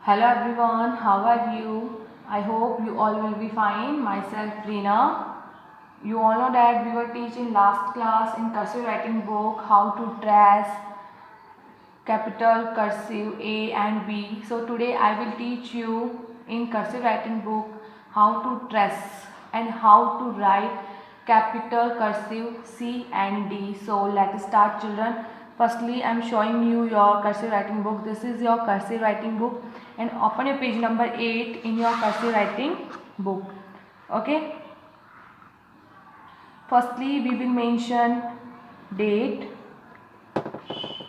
Hello everyone, how are you? I hope you all will be fine. Myself Reena. You all know that we were teaching last class in cursive writing book how to trace capital cursive A and B. So today I will teach you in cursive writing book how to trace and how to write capital cursive C and D. So let's start children. Firstly I am showing you your cursive writing book. This is your cursive writing book and open your page number 8 in your cursive writing book. Okay. Firstly we will mention date.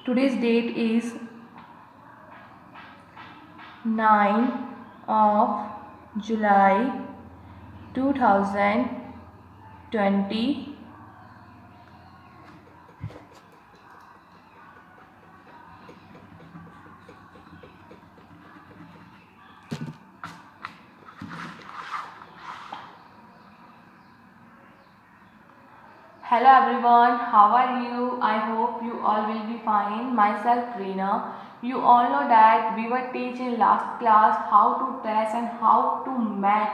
Today's date is 9 of July 2020. Hello everyone, how are you? I hope you all will be fine. Myself Reena. You all know that we were teaching last class how to trace and how to make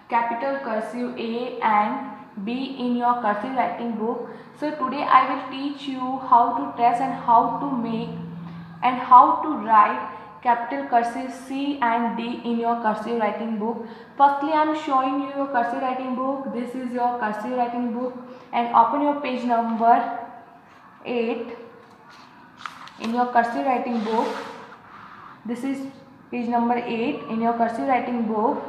capital cursive A and B in your cursive writing book. So today I will teach you how to trace and how to make and how to write capital cursive C and D in your cursive writing book. Firstly, I am showing you your cursive writing book. This is your cursive writing book and open your page number 8 in your cursive writing book. This is page number 8 in your cursive writing book.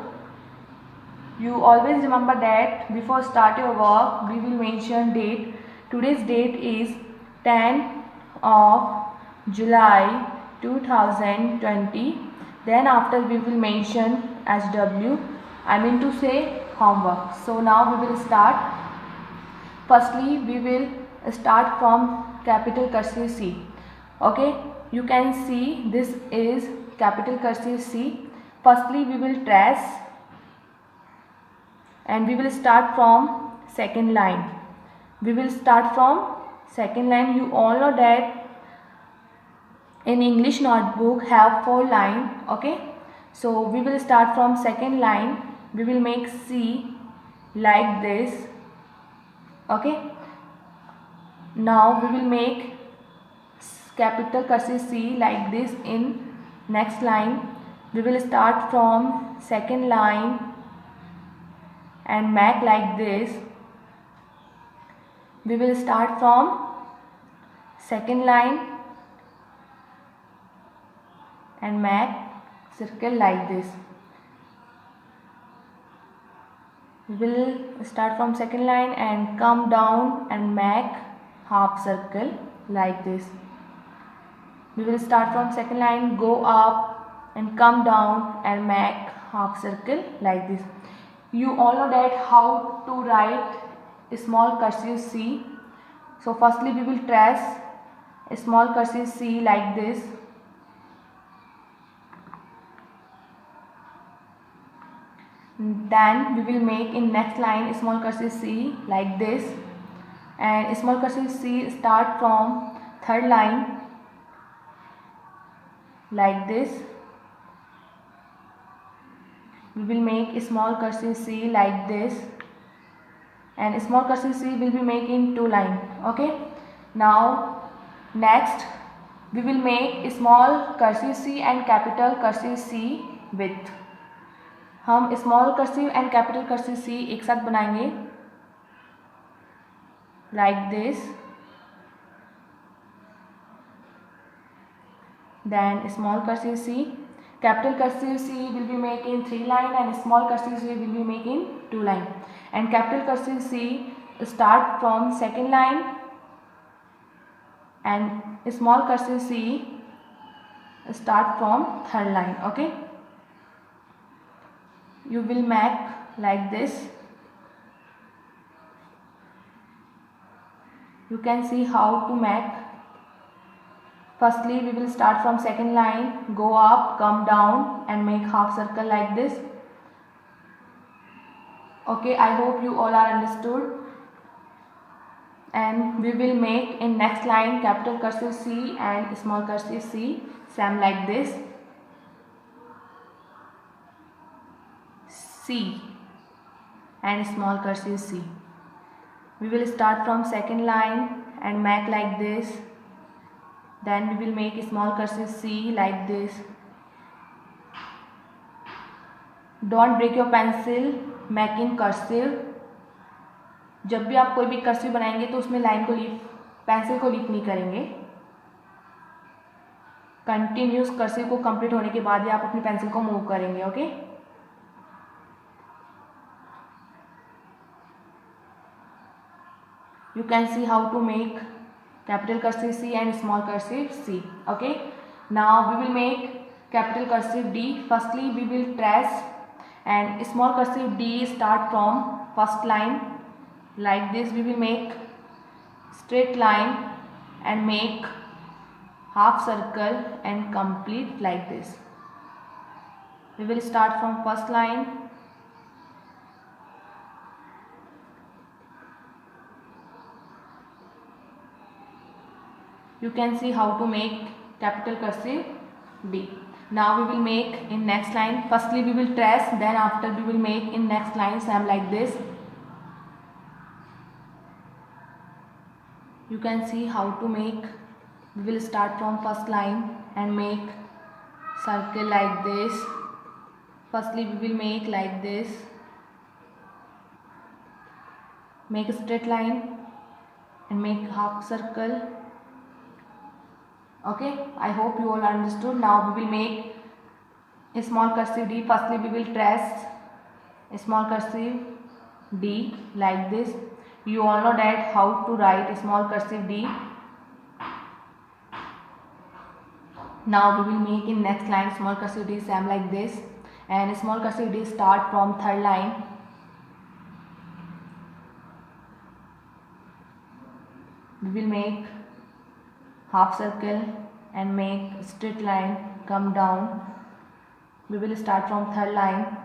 You always remember that before start your work, we will mention date. Today's date is 10 of July 2020. Then after we will mention SW. I mean to say homework. So now we will start. Firstly, we will start from capital cursive C. Okay, you can see this is capital cursive C. Firstly, we will trace and we will start from second line. We will start from second line. You all know that in English notebook have 4 line. Okay, so we will start from second line. We will make C like this. Okay, now we will make capital cursive C like this in next line. We will start from second line and make like this. We will start from second line and make circle like this. We will start from second line and come down and make half circle like this. We will start from second line, go up and come down and make half circle like this. You all know that how to write a small cursive C. So firstly we will trace a small cursive C like this. Then we will make in next line a small cursive C like this, and a small cursive C start from third line like this. We will make a small cursive C like this, and a small cursive C will be made in 2 line. Okay, now next we will make a small cursive C and capital cursive C with. हम small cursive and capital cursive C एक साथ बनाएंगे like this. Then small cursive C, capital cursive C will be made in 3 line and small cursive C will be made in 2 line. And capital cursive C start from second line and small cursive C start from third line. Okay, you will make like this. You can see how to make. Firstly we will start from second line, go up, come down and make half circle like this. Okay, I hope you all are understood. And we will make in next line capital cursive C and small cursive C same like this. C and small cursive C. We will start from second line and make like this. Then we will make a small cursive C like this. Don't break your pencil making cursive. जब भी आप कोई भी cursive बनाएंगे तो उसमें line को leaf, pencil को लीफ नहीं करेंगे. कंटिन्यूस कर्सिव को कंप्लीट होने के बाद ही आप अपनी पेंसिल को मूव करेंगे. Okay. You can see how to make capital cursive C and small cursive C. Okay. Now we will make capital cursive D. Firstly we will trace, and small cursive D start from first line like this. We will make straight line and make half circle and complete like this. We will start from first line. You can see how to make capital cursive D. Now we will make in next line. Firstly we will trace, then after we will make in next line same like this. You can see how to make. We will start from first line and make circle like this. Firstly we will make like this, make a straight line and make half circle. Okay, I hope you all understood. Now we will make a small cursive D. Firstly we will trace a small cursive D like this. You all know that how to write a small cursive D. Now we will make in next line small cursive D same like this, and small cursive D start from third line. We will make half circle and make straight line, come down. We will start from third line,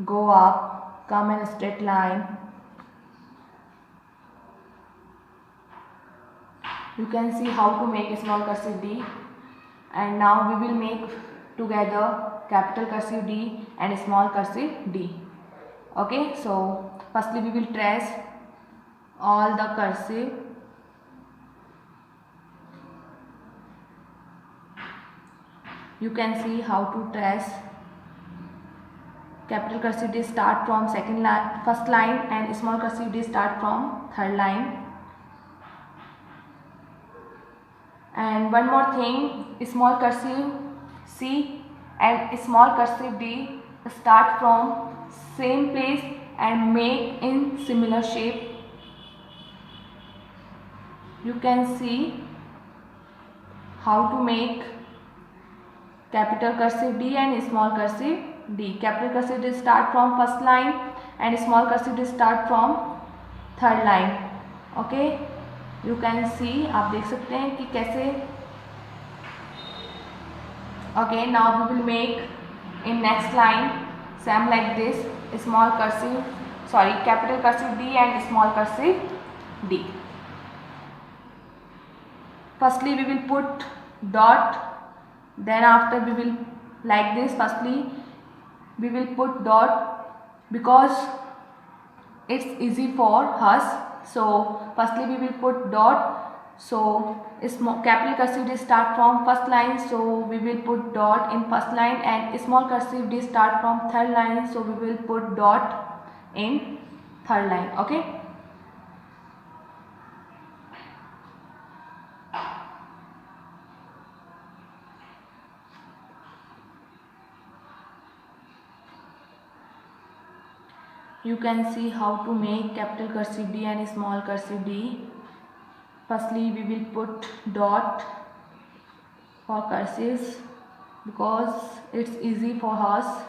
go up, come in a straight line. You can see how to make a small cursive D. And now we will make together capital cursive D and small cursive D. Okay, so firstly we will trace all the cursive. You can see how to trace capital cursive D start from second line, first line, and small cursive D start from third line. And one more thing, small cursive C and small cursive D start from same place and make in similar shape. You can see how to make capital cursive D and small cursive D. Capital cursive D start from first line and small cursive D start from third line. Okay, you can see, आप देख सकते हैं कि कैसे. Okay, now we will make in next line same like this, small cursive, sorry, capital cursive D and small cursive D. Firstly we will put dot, then after we will like this. Firstly we will put dot because it's easy for us. So firstly we will put dot. So capital cursive D start from first line, so we will put dot in first line, and small cursive D start from third line, so we will put dot in third line. Okay. You can see how to make capital cursive D and small cursive D. Firstly we will put dot for cursives because it's easy for us.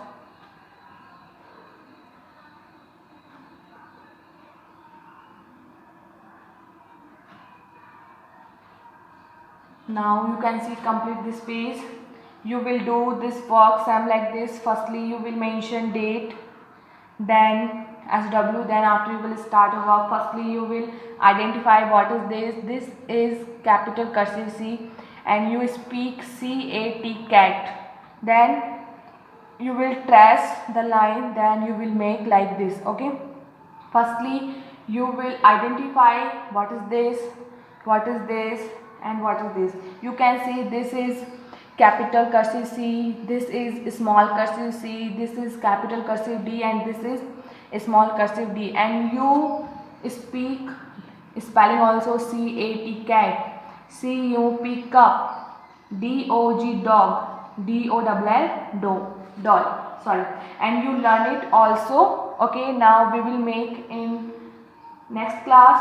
Now you can see complete this page. You will do this work same like this. Firstly you will mention date, then SW, then after you will start a work. Firstly you will identify what is this. This is capital cursive C and you speak CAT. Then you will trace the line, then you will make like this. Okay, firstly you will identify what is this, what is this, and what is this. You can see this is capital cursive C, this is small cursive C, this is capital cursive D, and this is small cursive D. And you speak spelling also CAT cat, CUP cup, DOG dog, DOLL doll, sorry. And you learn it also. Okay, now we will make in next class.